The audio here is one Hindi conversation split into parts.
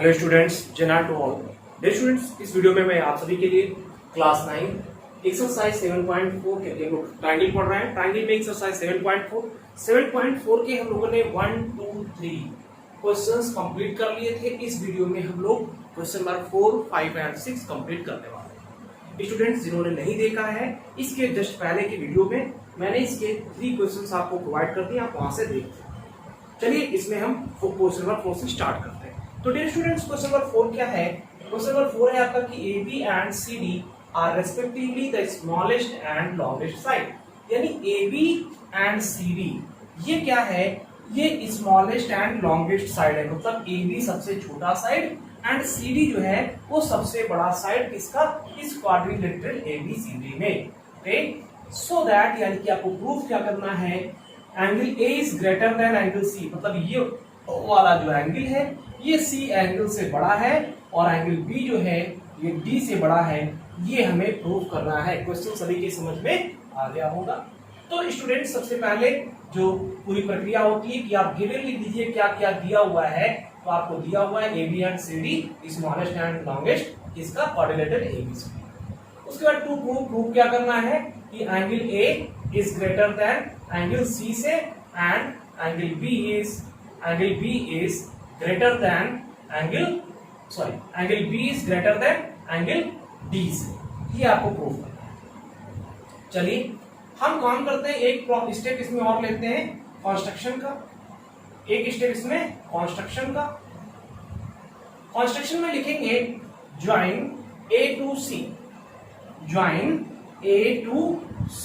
हेलो स्टूडेंट्स, जेनर टू ऑल। डियर स्टूडेंट्स, इस वीडियो में मैं आप सभी के लिए क्लास 9 एक्सरसाइज 7.4 के लिए ट्रायंगल पढ़ रहे हैं। ट्रायंगल में एक्सरसाइज 7.4 के हम लोगों ने 1, 2, 3 क्वेश्चंस कंप्लीट कर लिए थे। इस वीडियो में हम लोग क्वेश्चन नंबर 4, 5 एंड 6 कंप्लीट करने वाले हैं। स्टूडेंट्स जिन्होंने नहीं देखा है, इसके जस्ट पहले की वीडियो में मैंने इसके 3 क्वेश्चंस आपको प्रोवाइड कर दिए, आप वहां से देख सकते। चलिए इसमें हम क्वेश्चन नंबर 4 से स्टार्ट करते हैं। तो डियर स्टूडेंट्स, क्वेश्चन नंबर 4 क्या है? क्वेश्चन नंबर 4 है आपका कि AB and CD are respectively the smallest and longest side. यानी AB एंड CD ये क्या है? ये स्मॉलेस्ट एंड लॉन्गेस्ट साइड है। मतलब AB सबसे छोटा साइड एंड CD जो है वो सबसे बड़ा साइड इसका इस क्वाड्रिलेटरल ABCD में। ओके, सो दैट यानी कि आपको प्रूफ क्या करना है? Angle A is greater than angle C। मतलब ये वाला जो एंगल है ये C एंगल से बड़ा है और एंगल B जो है ये D से बड़ा है। ये हमें प्रूफ करना है। क्वेश्चन सभी के समझ में आ गया होगा। तो स्टूडेंट, सबसे पहले जो पूरी प्रक्रिया होती है कि आप गिवन लिख दीजिए क्या क्या दिया हुआ है। तो आपको दिया हुआ है AB and CD smallest and longest इसका क्वाड्रिलेटरल ABCD। उसके बाद टू प्रूफ क्या करना है कि angle A is greater than angle C से and angle B is greater than angle B is greater than angle D से। ये आपको प्रूफ करना है। चलिए हम काम करते हैं, एक स्टेप इसमें और लेते हैं कंस्ट्रक्शन का। एक स्टेप इसमें कंस्ट्रक्शन का। कंस्ट्रक्शन में लिखेंगे join A to C। Join A to C।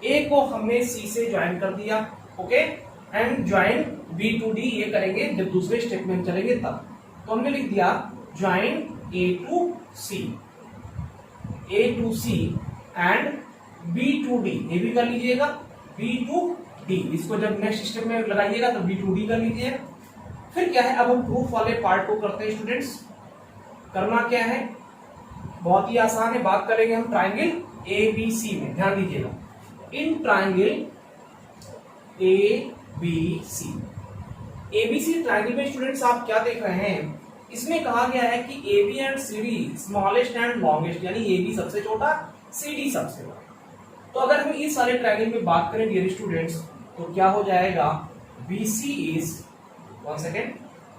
A को हमने C से ज्वाइन कर दिया, okay, and join B to D ये करेंगे जब दूसरे स्टेप में चलेंगे तब। तो हमने लिख दिया join A to C and B to D। ये भी कर लीजिएगा B टू D। इसको जब नेक्स्ट स्टेप में लगाइएगा तो B टू D कर लीजिएगा। फिर क्या है, अब हम प्रूफ वाले पार्ट को करते हैं। स्टूडेंट्स, करना क्या है? बहुत ही आसान है। बात करेंगे हम ट्राइंगल ABC में। ध्यान दीजिएगा, इन ट्राइंगल ABC ट्राइंगल में स्टूडेंट्स आप क्या देख रहे हैं? इसमें कहा गया है कि AB and CD smallest and longest, यानी AB सबसे छोटा, CD सबसे बड़ा। तो अगर हम इस सारे ट्राइंगल में बात करें डियर स्टूडेंट्स तो क्या हो जाएगा? BC इज, वन सेकेंड,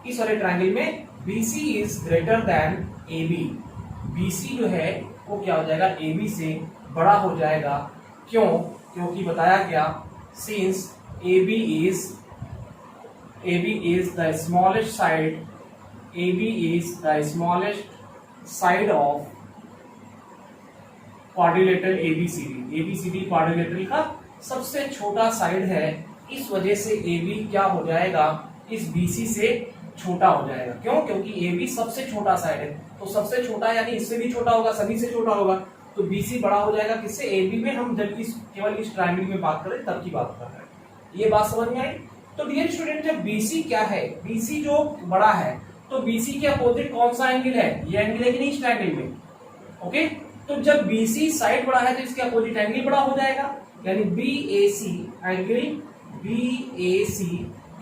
इस सारे ट्राइंगल में BC is greater than AB। BC जो है वो क्या हो जाएगा? AB से बड़ा हो जाएगा। क्यों? क्योंकि बताया गया since AB is the smallest side of quadrilateral ABCD। ABCD quadrilateral का सबसे छोटा साइड है। इस वजह से AB क्या हो जाएगा? इस BC से छोटा हो जाएगा। क्यों? क्योंकि AB सबसे छोटा साइड है। तो सबसे छोटा यानी इससे भी छोटा होगा, सभी से छोटा होगा। तो BC बड़ा हो जाएगा किससे? AB में। हम जब केवल इस ट्रायंगल में बात करें तब की बात कर रहे हैं। ये बात समझ में आई? तो डियर स्टूडेंट, जब BC क्या है? BC जो बड़ा है तो BC के अपोजिट कौन सा एंगल है? ये एंगल है कि नहीं इस ट्रायंगल में? ओके, तो जब BC साइड बड़ा है तो इसके अपोजिट एंगल बड़ा हो जाएगा। यानी BAC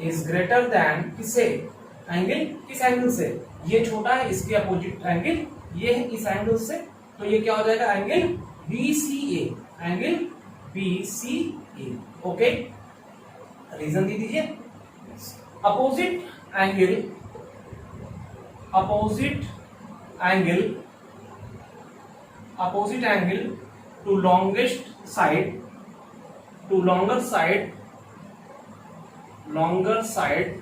इज ग्रेटर देन किससे? एंगल, किस एंगल से? ये छोटा है, इसके अपोजिट एंगल ये है इस एंगल से। तो ये क्या हो जाएगा? Angle BCA। ओके, रीजन दे दीजिए। Opposite angle to longest side, longer side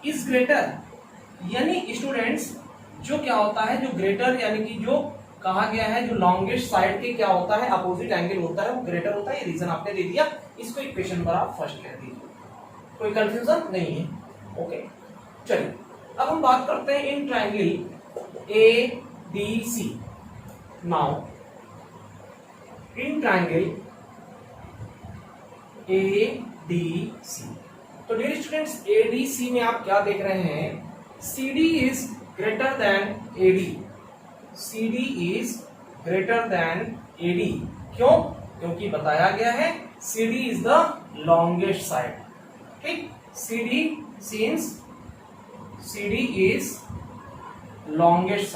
is greater. यानी स्टूडेंट्स, जो क्या होता है, जो ग्रेटर यानी कि जो कहा गया है, जो लॉन्गेस्ट साइड के क्या होता है? अपोजिट एंगल होता है, वो ग्रेटर होता है। ये रीजन आपने दे दिया। इसको इक्वेशन पर आप फर्स्ट कह दीजिए, कोई कंफ्यूजन नहीं है। ओके, चलिए अब हम बात करते हैं in triangle ADC। Now in triangle ADC, तो डियर स्टूडेंट्स ADC में आप क्या देख रहे हैं? CD is greater than AD। CD is greater than AD। क्यों? क्योंकि बताया गया है CD is the longest side. ठीक, CD since CD is longest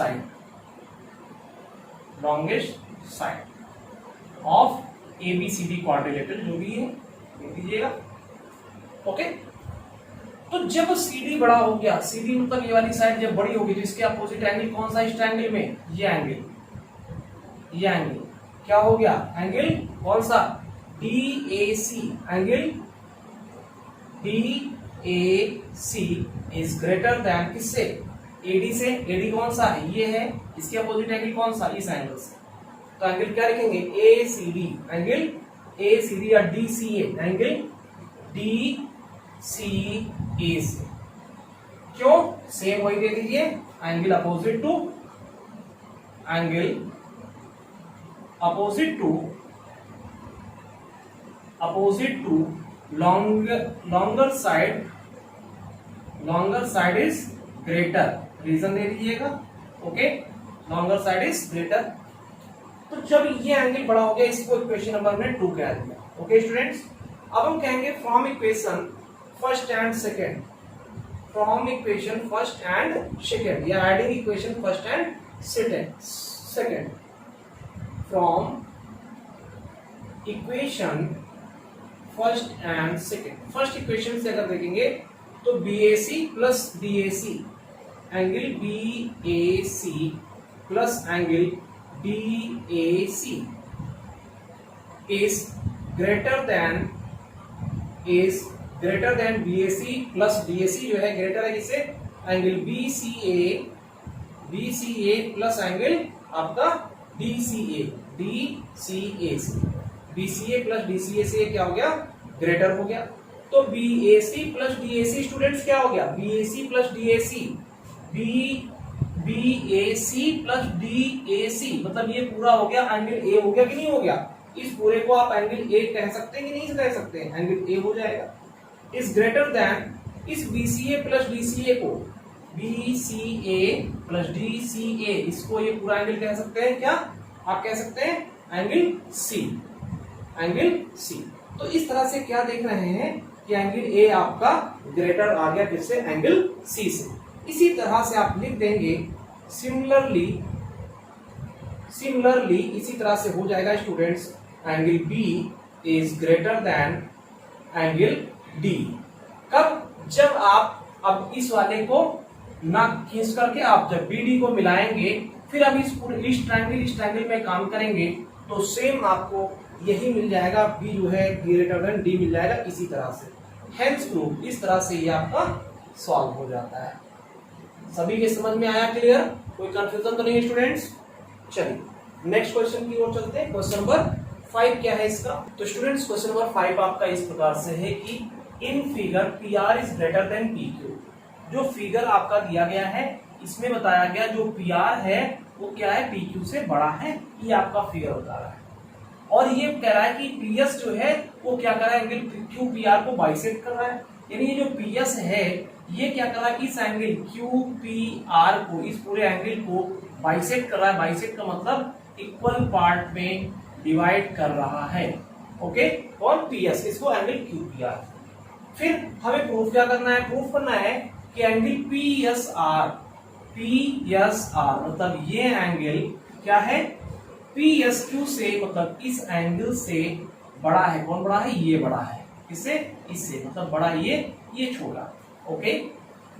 side of ABCD quadrilateral, जो भी है लिख दीजिएगा। ओके, तो जब CD बड़ा हो गया, CD मतलब ये वाली साइड जब बड़ी होगी तो इसके अपोजिट एंगल कौन सा इस ट्रायंगल में? ये एंगल क्या हो गया? एंगल कौन सा? DAC। Angle DAC is greater than किससे? AD से। AD कौन सा है? ये है। इसके अपोजिट एंगल कौन सा? इस एंगल से। तो एंगल क्या लिखेंगे? ACD। एंगल ACD या DCA, एंगल DCA से। क्यों? सेम वही दे दीजिए, angle opposite to longer side is greater. Reason दे दीजिएगा। Okay, longer side is greater. तो जब ये एंगल बड़ा हो गया, इसको इक्वेशन नंबर में 2 कह दिया। ओके स्टूडेंट्स, अब हम कहेंगे from equation first and second, या adding equation first and second, from equation first and second. First equation से अगर देखेंगे तो BAC plus DAC, angle BAC plus angle DAC is greater than BAC plus DAC जो है ग्रेटर है किससे? एंगल BCA प्लस एंगल आपका DCA से। BCA प्लस DCA से क्या हो गया? ग्रेटर हो गया। तो BAC प्लस DAC स्टूडेंट्स क्या हो गया? BAC प्लस DAC मतलब ये पूरा हो गया, एंगल A हो गया कि नहीं हो गया? इस पूरे को आप एंगल A कह सकते हैं कि नहीं कह सकते हैं? एंगल A हो जाएगा। इज ग्रेटर देन इस BCA प्लस DCA को, इसको ये पूरा एंगल कह सकते हैं क्या? आप कह सकते हैं एंगल C। तो इस तरह से क्या देख रहे हैं कि एंगल A आपका ग्रेटर आ गया किससे? एंगल C से। इसी तरह से आप लिख देंगे सिमिलरली इसी तरह से हो जाएगा students, angle B is greater than angle D। कब? जब आप अब इस वाले को ना खींच करके आप जब BD को मिलाएंगे, फिर अब इस ट्रायंगल में काम करेंगे तो सेम आपको यही मिल जाएगा, B जो है ग्रेटर देन D मिल जाएगा इसी तरह से। हेंस प्रूफ, इस तरह से ये आपका सॉल्व हो जाता है। सभी के समझ में आया? क्लियर? कोई कंफ्यूजन तो नहीं है स्टूडेंट्स? चलिए नेक्स्ट क्वेश्चन की ओर चलते हैं। क्वेश्चन नंबर 5 क्या है इसका? तो स्टूडेंट्स क्वेश्चन नंबर 5 आपका इस प्रकार से है कि in figure PR is greater than PQ। जो फिगर आपका दिया गया है इसमें बताया गया जो PR है वो क्या है? PQ से बड़ा है। ये आपका फिगर बता रहा है और ये कह रहा है कि PS जो है वो क्या कर रहा है? एंगल QPR को बाइसेक्ट कर रहा है। यानी ये जो PS है ये क्या कर रहा है? इस एंगल QPR को, इस पूरे एंगल को बाइसेक्ट कर रहा है। बाइसेक्ट का मतलब इक्वल पार्ट में डिवाइड कर रहा है। ओके, और PS, इसको एंगल QPR। फिर हमें प्रूफ क्या करना है? प्रूफ करना है कि एंगल PSR मतलब ये एंगल क्या है? PSQ से, मतलब इस एंगल से बड़ा है। कौन बड़ा है? ये बड़ा है। किससे? इससे, मतलब बड़ा ये छोटा। ओके,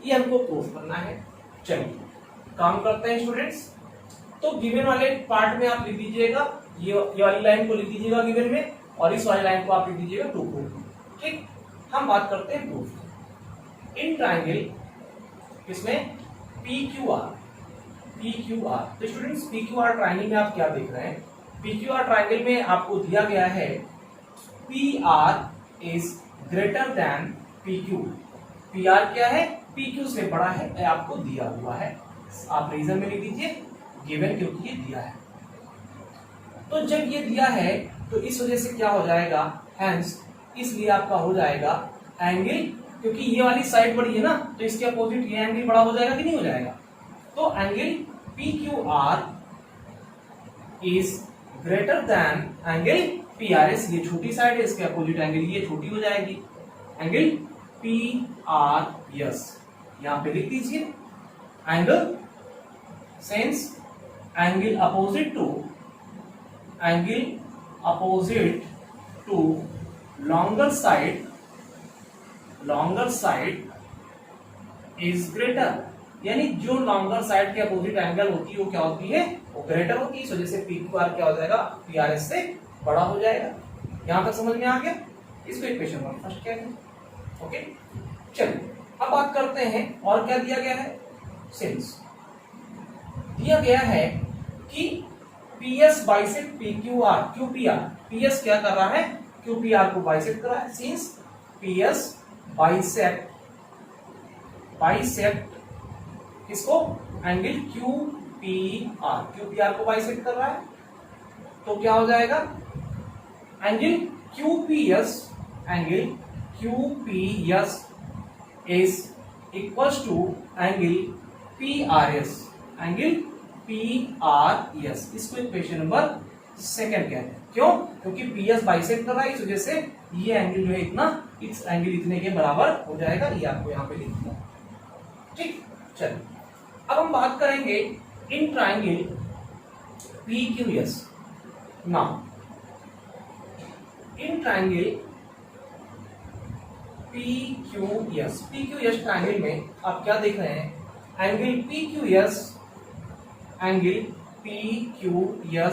ये हमको प्रूफ करना है। चलिए काम करते हैं स्टूडेंट्स। तो गिवन वाले पार्ट में आप लिख दीजिएगा, ये वाली लाइन को लिख दीजिएगा गिवन में, और इस वाली लाइन को आप लिख दीजिएगा टू प्रूफ। ठीक, हम बात करते हैं प्रूफ। इन ट्रायंगल किसमें? PQR। तो स्टूडेंट्स PQR ट्रायंगल में आप क्या देख रहे हैं? PQR ट्रायंगल में आपको दिया गया है PR is greater than PQ। PR क्या है? PQ से बड़ा है, आपको दिया हुआ है। आप रीजन में लिख दीजिए गिवन, क्योंकि ये दिया है। तो जब ये दिया है तो इस वजह से क्या हो जाएगा? हेंस इसलिए आपका हो जाएगा एंगल, क्योंकि ये वाली साइड बड़ी है ना, तो इसके अपोजिट ये एंगल बड़ा हो जाएगा कि नहीं हो जाएगा? तो angle PQR is greater than angle PRS। ये छोटी साइड है, इसके अपोजिट एंगल ये छोटी हो जाएगी, एंगल PRS। यहां पे लिख दीजिए angle since angle opposite to longer side is greater, यानी जो लॉन्गर साइड के अपोजिट एंगल होती है वो क्या होती है, वो ग्रेटर होती है। इस वजह से पी क्यू आर क्या हो जाएगा, पी आर एस से बड़ा हो जाएगा। यहां तक समझ में आ गया? इसको इक्वेशन नंबर फर्स्ट क्या है। ओके, चलिए अब बात करते हैं और क्या दिया गया है। सिंस दिया गया है कि P S bisect P Q R, Q P R, P S क्या कर रहा है, क्यू पी आर को बाइसेक्ट कर रहा है। सिंस पी एस बाइसेक्ट किसको, angle Q P R, Q P R को बाइसेक्ट कर रहा है, तो क्या हो जाएगा, angle Q P S is equal to angle P R S, इसको इक्वेशन नंबर सेकंड कहते हैं। क्यों? क्योंकि पी एस बाइसेक्ट कर रहा है, इस वजह से ये एंगल जो है इतना, इस एंगल इतने के बराबर हो जाएगा। ये आपको यहाँ पे लिख दिया। ठीक, चलिए अब हम बात करेंगे in triangle P Q S. Now in triangle P Q S triangle में आप क्या देख रहे हैं, angle P Q S plus angle P S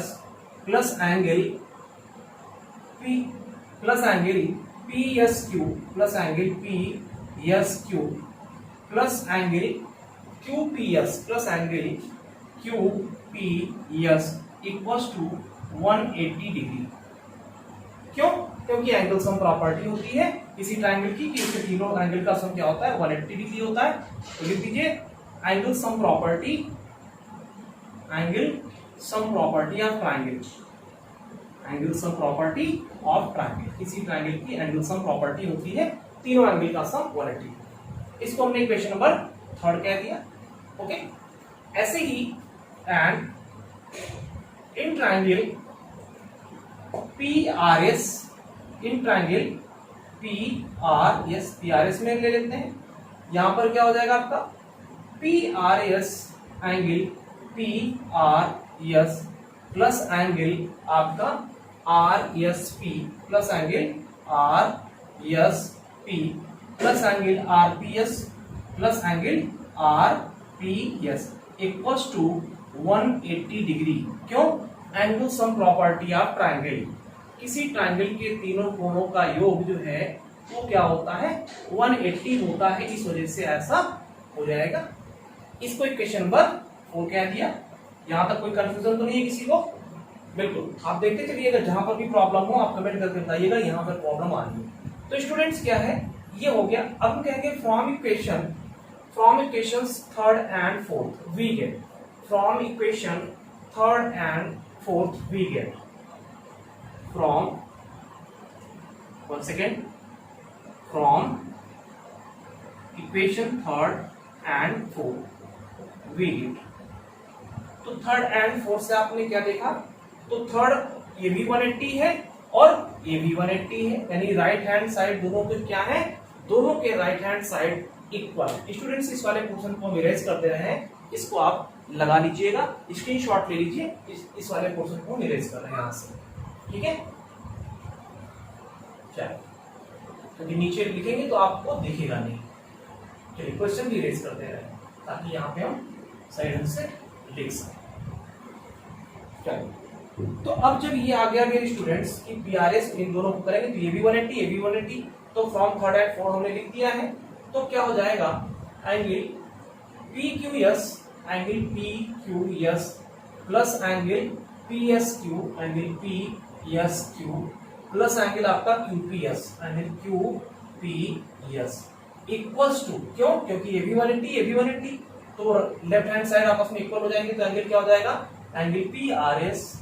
Q plus angle P S Q plus angle Q P S plus angle Q P S equal to 180 degree. क्यों? क्योंकि एंगल सम प्रॉपर्टी होती है किसी ट्राइंगल की कि इसके तीनों एंगल का सम क्या होता है, 180 डिग्री होता है। तो लिख दीजिए angle sum property of triangle, किसी ट्राइंगल की एंगल सम प्रॉपर्टी होती है तीनों एंगल का सम 180। इसको हमने इक्वेशन नंबर थर्ड कह दिया। ओके, ऐसे ही and in triangle P R S में ले लेते हैं। यहां पर क्या हो जाएगा आपका P R S angle P R S plus angle आपका R S P plus angle R S P plus angle R P S plus angle R P S equals to 180 degree. क्यों? Angle sum property of triangle, किसी ट्राइंगल के तीनों कोणों का योग जो है वो क्या होता है, 180 होता है। इस वजह से ऐसा हो जाएगा। इसको इक्वेशन नंबर 4 कह दिया। यहां तक कोई कंफ्यूजन तो नहीं है किसी को? बिल्कुल, आप देखते चलिएगा, जहां पर भी प्रॉब्लम हो आप कमेंट करके बताइएगा यहां पर प्रॉब्लम आ रही है। तो स्टूडेंट्स क्या है, ये हो गया। अब हम कहेंगे from equations third and fourth we get, from equation third and fourth we get, from equation third and fourth we get. तो थर्ड एंड फोर्थ से आपने क्या देखा, तो थर्ड ये भी 180 है और ये भी 180 है, यानी राइट हैंड साइड दोनों के क्या है, दोनों के right hand side equal. Students इस वाले पोर्शन को हम इरेज कर दे रहे हैं, इसको आप लगा लीजिएगा, स्क्रीनशॉट ले लीजिए। इस वाले पोर्शन को हम इरेज कर रहे हैं यहां से, ठीक है। चलिए, क्योंकि नीचे लिखेंगे तो आपको दिखेगा नहीं। चलिए क्वेश्चन भी इरेज कर दे रहे हैं ताकि यहाँ पे हम सही ढंग से लिख सकें। चलिए, तो अब जब ये आ गया मेरे स्टूडेंट्स कि पीआरएस इन दोनों को करेंगे तो ये भी 180, ये भी 180, तो फ्रॉम थर्ड एंड फोर्थ हमने लिख दिया है। तो क्या हो जाएगा, angle P Q S plus angle P S Q plus angle आपका Q P S equals to, क्यों? क्योंकि ये भी 180, ये भी 180, तो लेफ्ट हैंड साइड आपस में इक्वल हो जाएंगे। तो एंगल क्या हो जाएगा, angle P R S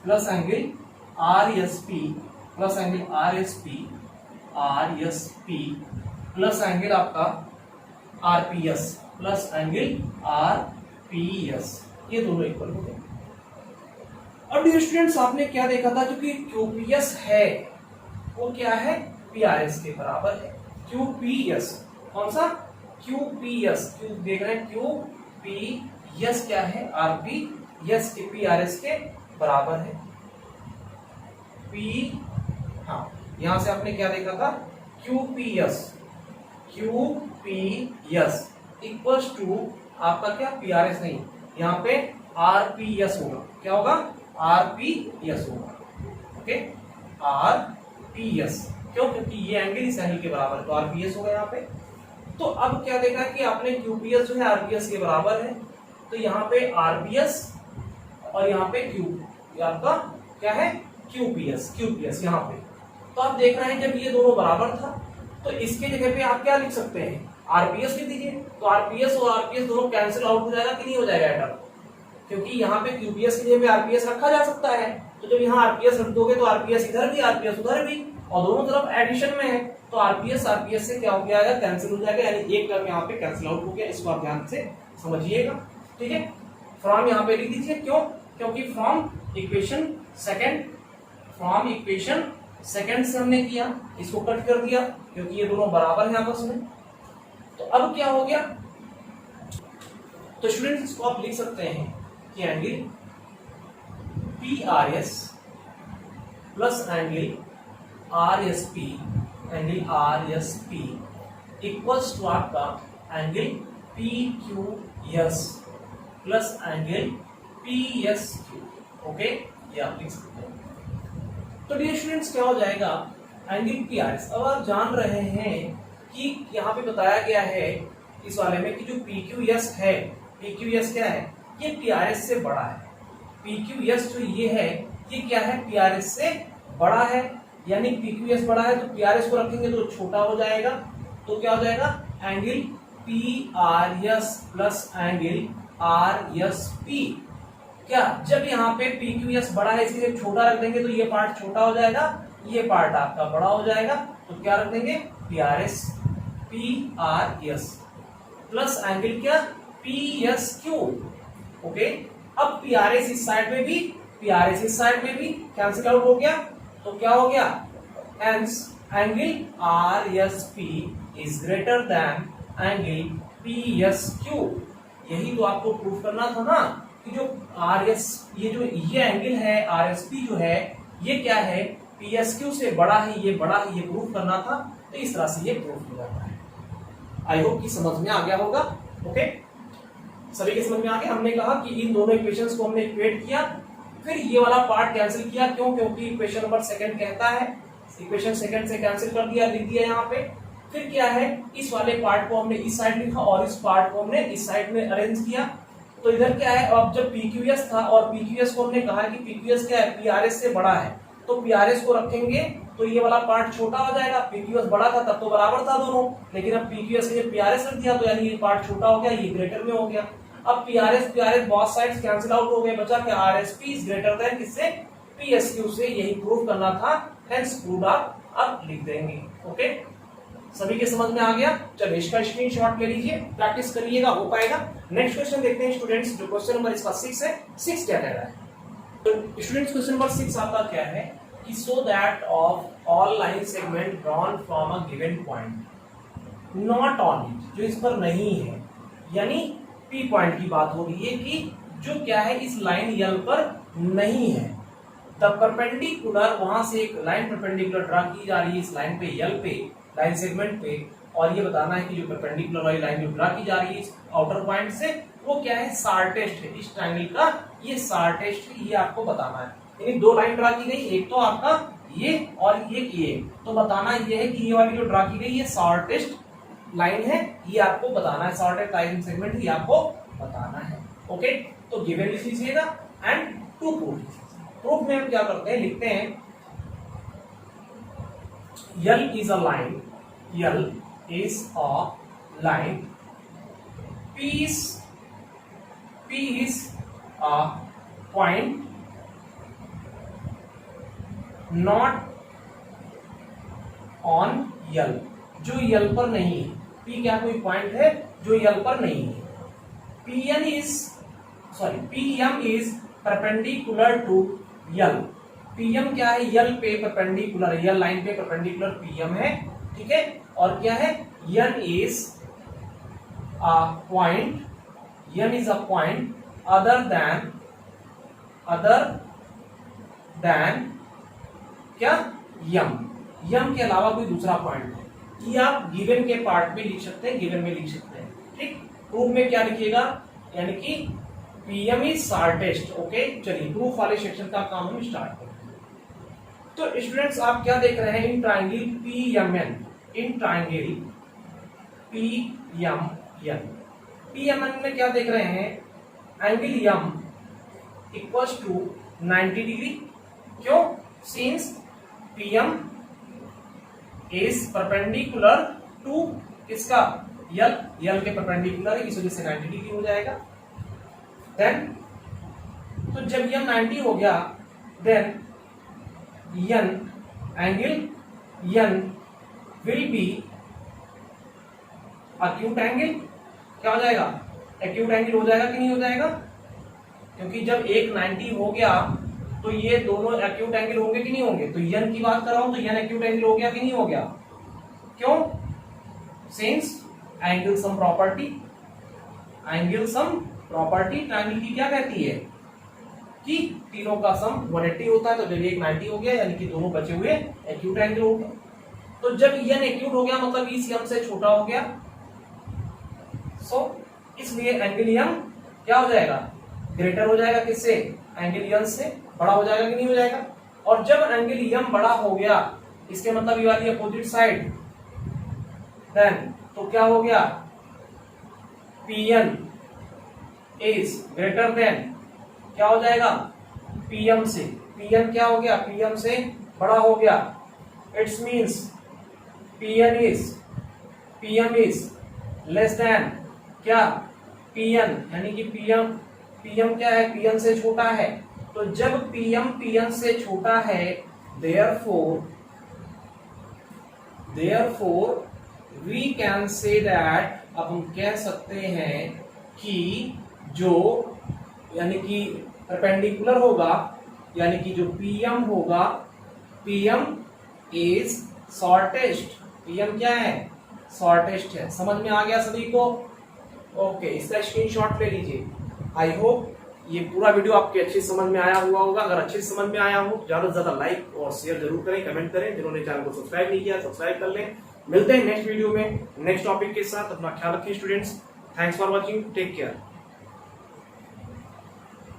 plus angle R S P plus angle R S P plus angle आपका R P S plus angle R P S, ये दोनों इक्वल हो गए। अब डियर स्टूडेंट्स आपने क्या देखा था, जो कि क्यूपीएस है वो क्या है, पीआरएस के बराबर है। क्यूपीएस कौन सा, क्यूपीएस, क्यू देख रहे हैं, क्यू पी यस क्या है, आर पी यस के पी आर एस के बराबर है। पी, हाँ यहां से आपने क्या देखा था, Q P S equals to आपका क्या, पी आर एस नहीं, यहाँ पे आर पी यस होगा। क्या होगा, आर पी यस होगा। ओके, आर पी यस, क्यों, क्योंकि ये एंगल इस एंगल के बराबर है, तो आर पी एस होगा यहाँ पे। तो अब क्या देखा कि आपने क्यूपीएस जो है आरपीएस के बराबर है, तो यहाँ पे आरपीएस और यहाँ पे क्यू, ये आपका क्या है, क्यूपीएस यहाँ पे। तो आप देख रहे हैं जब ये दोनों बराबर था तो इसके जगह पे आप क्या लिख सकते हैं, आरपीएस लिख दीजिए। तो आरपीएस और आरपीएस दोनों कैंसिल आउट हो जाएगा कि नहीं हो जाएगा एटम, क्योंकि यहाँ पे क्यूपीएस की जगह पे आरपीएस रखा जा सकता है। तो जब यहाँ आरपीएस रख दोगे तो आरपीएस इधर भी आरपीएस उधर भी, और दोनों तरफ एडिशन में है, तो आरपीएस आरपीएस से क्या हो जाएगा, कैंसिल हो जाएगा, यानी एक टर्म यहाँ पे कैंसिल आउट हो गया। इसको आप ध्यान से समझिएगा, ठीक है। फ्रॉम यहाँ पे लिख दीजिए, क्यों, क्योंकि फ्रॉम इक्वेशन सेकंड से हमने किया, इसको कट कर दिया क्योंकि ये दोनों बराबर हैं आपस में। तो अब क्या हो गया, तो स्टूडेंट्स इसको आप लिख सकते हैं कि angle P R S plus angle R S P equals to आपका angle P Q S plus angle P S Q. Okay, ये आप लिख सकते हैं। तो डियर स्टूडेंट्स क्या हो जाएगा, एंगल पी आर एस। अब आप जान रहे हैं कि यहाँ पे बताया गया है इस वाले में कि जो पी क्यू एस है, पी क्यू एस क्या है, ये पी आर एस से बड़ा है। पी क्यू एस जो ये है, ये क्या है, पी आर एस से बड़ा है, यानी पी क्यू एस बड़ा है तो पी आर एस को रखेंगे तो छोटा हो जाएगा। तो क्या हो जाएगा, angle P R S plus angle R S P. क्या, जब यहाँ पे पी क्यू एस बड़ा है इसके लिए छोटा रख देंगे तो ये पार्ट छोटा हो जाएगा, ये पार्ट आपका बड़ा हो जाएगा। तो क्या रख देंगे, P R S plus angle क्या, पी एस क्यू। ओके, अब पी आर एस इस साइड में भी, पी आर एस इस साइड में भी कैंसिल आउट हो गया। तो क्या हो गया, angle R S P is greater than angle P S Q. यही तो आपको प्रूफ करना था ना कि जो आर एस, ये एंगल है आर एस पी जो है, ये क्या है, पी एस क्यू से बड़ा है, ये बड़ा है, ये प्रूफ करना था। तो इस तरह से ये प्रूफ हो जाता है। आई होप कि समझ में आ गया होगा। ओके, सभी के समझ में आ गया। हमने कहा कि इन दोनों इक्वेशंस को हमने इक्वेट किया, फिर ये वाला पार्ट कैंसिल किया, क्यों, क्योंकि इक्वेशन नंबर सेकंड कहता है, इक्वेशन सेकंड से कैंसिल कर दिया, लिख दिया यहाँ पे। फिर क्या है, इस वाले पार्ट को हमने इस साइड लिखा और इस पार्ट को हमने इस साइड में अरेंज किया। तो इधर क्या है, अब जब PQS था और PQS को हमने कहा कि PQS क्या है, PRS से बड़ा है, तो PRS को रखेंगे तो ये वाला पार्ट छोटा हो जाएगा। PQS बड़ा था तब तो बराबर था दोनों, लेकिन अब PQS के लिए PRS रख दिया तो यानी ये पार्ट छोटा हो गया, ये ग्रेटर में हो गया। अब PRS बहुत साइड्स कैंसिल आउट हो गए, बचा क्या, RSP इज ग्रेटर देन किससे, PSQ से। यही प्रूफ करना था, हेंस प्रूव्ड आप अब लिख देंगे। ओके, सभी के समझ में आ गया। चलिए इसका स्क्रीनशॉट ले लीजिए, प्रैक्टिस करिएगा, हो पाएगा। नेक्स्ट क्वेश्चन देखते हैं स्टूडेंट्स, जो क्वेश्चन नंबर इसका 6 है। 6 क्या कह रहा है, तो स्टूडेंट्स क्वेश्चन नंबर 6 आपका क्या है कि so that of all line segment drawn from a given point not on it, जो इस पर नहीं है, यानी पी पॉइंट की बात हो रही है कि जो क्या है इस लाइन यल पर नहीं है। द परपेंडिकुलर, वहां से एक लाइन परपेंडिकुलर ड्रा की जा रही है इस लाइन पे, यल पे, लाइन सेगमेंट पे, और ये बताना है कि जो परपेंडिकुलर वाली लाइन जो ड्रा की जा रही है इस आउटर पॉइंट से, वो क्या है, शार्टेस्ट है। इस ट्रायंगल का ये शार्टेस्ट है, ये आपको बताना है। यानी दो लाइन ड्रा की गई, एक तो आपका ये और ये, तो बताना ये है कि ये वाली जो ड्रा की गई ये शार्टेस्ट लाइन है, ये आपको बताना है, शार्टेस्ट लाइन सेगमेंट ये आपको बताना है। ओके, तो गिवन लिख लीजिएगा एंड टू प्रूफ। प्रूफ में हम क्या करते हैं, लिखते हैं L is a line, L is a line, P is a point not on L, जो L पर नहीं है। P क्या कोई पॉइंट है जो L पर नहीं है। PM is perpendicular to L, PM क्या है, L पे परपेंडिकुलर है, L लाइन पे परपेंडिकुलर PM है, ठीक है। और क्या है, N is a point n is a point other than क्या यम के अलावा कोई दूसरा पॉइंट है। ये आप गिवन के पार्ट में लिख सकते हैं, गिवन में लिख सकते हैं। ठीक, प्रूफ में क्या लिखिएगा, यानी कि पीएम इज शॉर्टेस्ट। ओके, चलिए प्रूफ वाले सेक्शन का काम हम स्टार्ट करते हैं। तो स्टूडेंट्स आप क्या देख रहे हैं, in triangle PMN, in triangle PMN में क्या देख रहे हैं, angle M equals to 90 degree. क्यों, since PM is perpendicular to किसका, यल के परपेंडिकुलर है, इस वजह से 90 डिग्री हो जाएगा। देन तो जब यम 90 हो गया, then angle N will be acute angle. क्या हो जाएगा, एक्यूट एंगल हो जाएगा कि नहीं हो जाएगा, क्योंकि जब एक 90 हो गया तो ये दोनों एक्यूट एंगल होंगे कि नहीं होंगे। तो यन की बात कर रहा हूं तो यन एक्यूट एंगल हो गया कि नहीं हो गया। क्यों, since angle sum property, angle sum property triangle की क्या कहती है कि तीनों का सम 180 होता है। तो जब एक 90 हो गया यानी कि दोनों बचे हुए एक्यूट एंगल हो गए। तो जब यन एक्यूट हो गया मतलब इस यम से छोटा हो गया, सो इसलिए एंगल यम क्या हो जाएगा, ग्रेटर हो जाएगा किससे, एंगल यन से, बड़ा हो जाएगा कि नहीं हो जाएगा। और जब एंगल यम बड़ा हो गया, इसके मतलब ये वाली अपोजिट साइड, देन तो क्या हो गया, पीएन इज ग्रेटर देन क्या हो जाएगा, पीएम से। पीएन क्या हो गया, पीएम से बड़ा हो गया। It's means PM is less than क्या, पीएन, यानी कि पीएम क्या है, पीएन से छोटा है। तो जब पीएन से छोटा है, therefore we can say that, अब हम कह सकते हैं कि जो यानी कि परपेंडिकुलर होगा, यानी कि जो पीएम होगा, पीएम इज शॉर्टेस्ट। पीएम क्या है, शॉर्टेस्ट है। समझ में आ गया सभी को। ओके, इसका स्क्रीनशॉट ले लीजिए। आई होप ये पूरा वीडियो आपके अच्छी समझ में आया हुआ होगा। अगर अच्छी समझ में आया हो, ज्यादा से ज्यादा लाइक और शेयर जरूर करें, कमेंट करें। जिन्होंने चैनल को सब्सक्राइब नहीं किया सब्सक्राइब कर लें। मिलते हैं नेक्स्ट वीडियो में नेक्स्ट टॉपिक के साथ। अपना ख्याल रखिए students. Thanks for watching, take care.